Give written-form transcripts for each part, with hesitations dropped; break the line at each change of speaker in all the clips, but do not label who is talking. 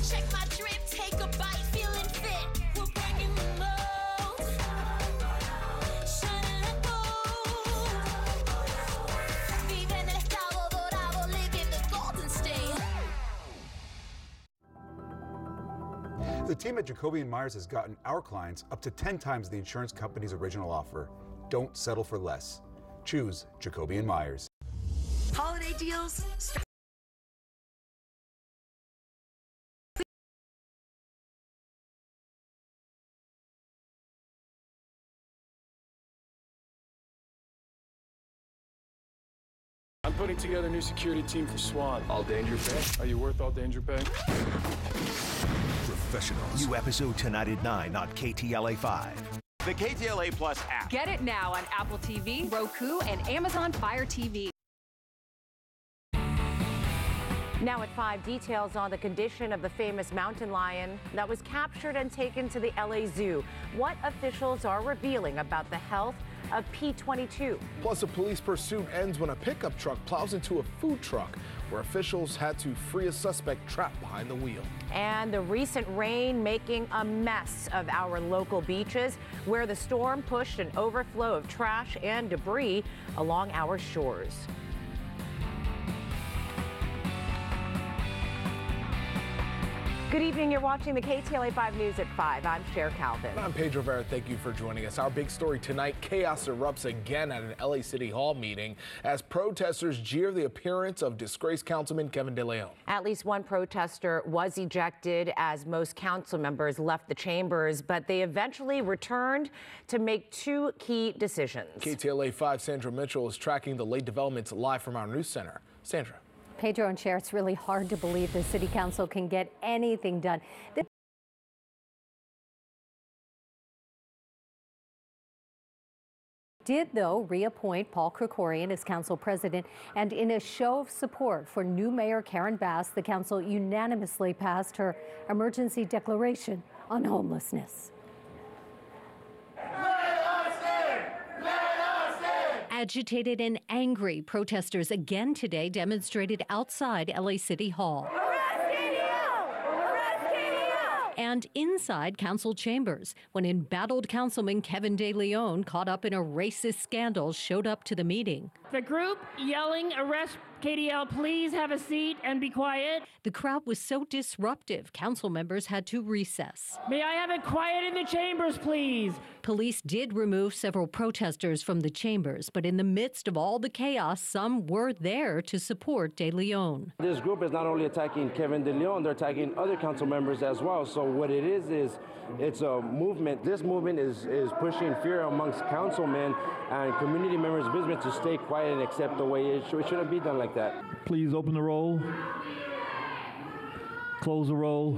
Check my drip, take a bite, feeling fit. We're breaking the mold. Shining like gold. Vive en el estado dorado, live in the Golden State.
The team at Jacoby & Myers has gotten our clients up to 10 times the insurance company's original offer. Don't settle for less. Choose Jacoby & Myers.
Holiday deals.
I'm putting together a new security team for SWAT. All danger pay? Are you worth all danger pay?
Professionals. New episode tonight at 9 on KTLA 5.
The KTLA Plus app.
Get it now on Apple TV, Roku, and Amazon Fire TV.
Now at 5, details on the condition of the famous mountain lion that was captured and taken to the LA Zoo. What officials are revealing about the health of P22.
Plus, a police pursuit ends when a pickup truck plows into a food truck, where officials had to free a suspect trapped behind the wheel.
And the recent rain making a mess of our local beaches, where the storm pushed an overflow of trash and debris along our shores. Good evening. You're watching the KTLA 5 News at 5. I'm Cher Calvin.
And I'm Pedro Vera. Thank you for joining us. Our big story tonight, chaos erupts again at an LA City Hall meeting as protesters jeer the appearance of disgraced Councilman Kevin De Leon.
At least one protester was ejected as most council members left the chambers, but they eventually returned to make two key decisions.
KTLA 5 Sandra Mitchell is tracking the late developments live from our news center. Sandra.
Pedro and Cher, it's really hard to believe the city council can get anything done. Did, though, reappoint Paul Krikorian as council president, and in a show of support for new mayor Karen Bass, the council unanimously passed her emergency declaration on homelessness. Agitated and angry, protesters again today demonstrated outside LA City Hall. And inside council chambers when embattled Councilman Kevin De Leon, caught up in a racist scandal, showed up to the meeting.
The group yelling, "Arrest KDL, please have a seat and be quiet."
The crowd was so disruptive, council members had to recess.
May I have it quiet in the chambers, please?
Police did remove several protesters from the chambers, but in the midst of all the chaos, some were there to support De Leon.
This group is not only attacking Kevin De Leon, they're attacking other council members as well. So what it is it's a movement. This movement is pushing fear amongst councilmen and community members of business to stay quiet and accept the way it shouldn't be done like that.
Please open the roll, close the roll,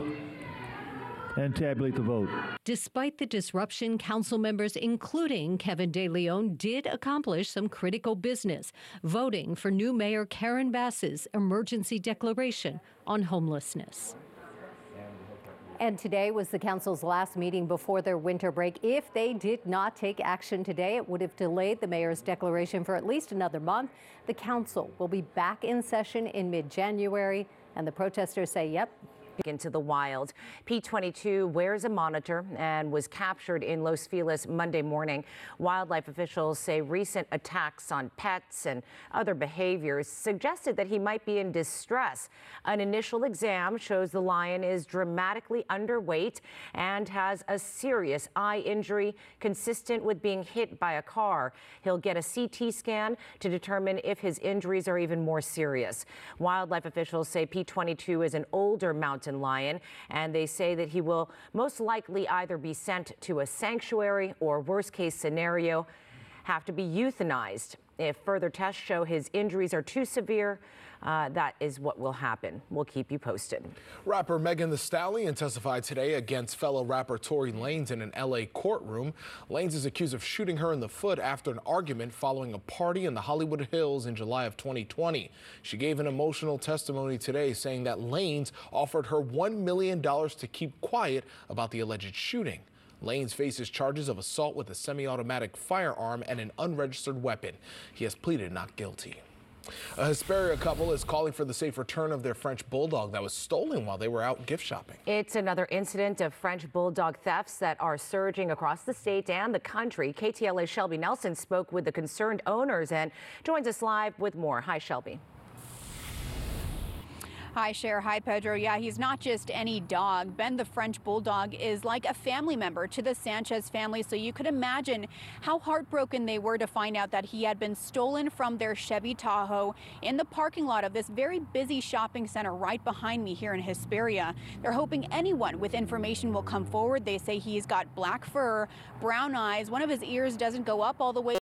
and tabulate the vote.
Despite the disruption, council members, including Kevin De Leon, did accomplish some critical business, voting for new Mayor Karen Bass's emergency declaration on homelessness. And today was the council's last meeting before their winter break. If they did not take action today, it would have delayed the mayor's declaration for at least another month. The council will be back in session in mid-January, and the protesters say, yep,
into the wild. P22 wears a monitor and was captured in Los Feliz Monday morning. Wildlife officials say recent attacks on pets and other behaviors suggested that he might be in distress. An initial exam shows the lion is dramatically underweight and has a serious eye injury consistent with being hit by a car. He'll get a CT scan to determine if his injuries are even more serious. Wildlife officials say P22 is an older mountain lion, and they say that he will most likely either be sent to a sanctuary or, worst case scenario, have to be euthanized. If further tests show his injuries are too severe, that is what will happen. We'll keep you posted.
Rapper Megan Thee Stallion testified today against fellow rapper Tory Lanez in an LA courtroom. Lanez is accused of shooting her in the foot after an argument following a party in the Hollywood Hills in July of 2020. She gave an emotional testimony today saying that Lanez offered her $1 million to keep quiet about the alleged shooting. Lanez faces charges of assault with a semi-automatic firearm and an unregistered weapon. He has pleaded not guilty. A Hesperia couple is calling for the safe return of their French bulldog that was stolen while they were out gift shopping.
It's another incident of French bulldog thefts that are surging across the state and the country. KTLA's Shelby Nelson spoke with the concerned owners and joins us live with more. Hi, Shelby.
Hi, Cher. Hi, Pedro. Yeah, he's not just any dog. Ben, the French bulldog, is like a family member to the Sanchez family. So you could imagine how heartbroken they were to find out that he had been stolen from their Chevy Tahoe in the parking lot of this very busy shopping center right behind me here in Hesperia. They're hoping anyone with information will come forward. They say he's got black fur, brown eyes. One of his ears doesn't go up all the way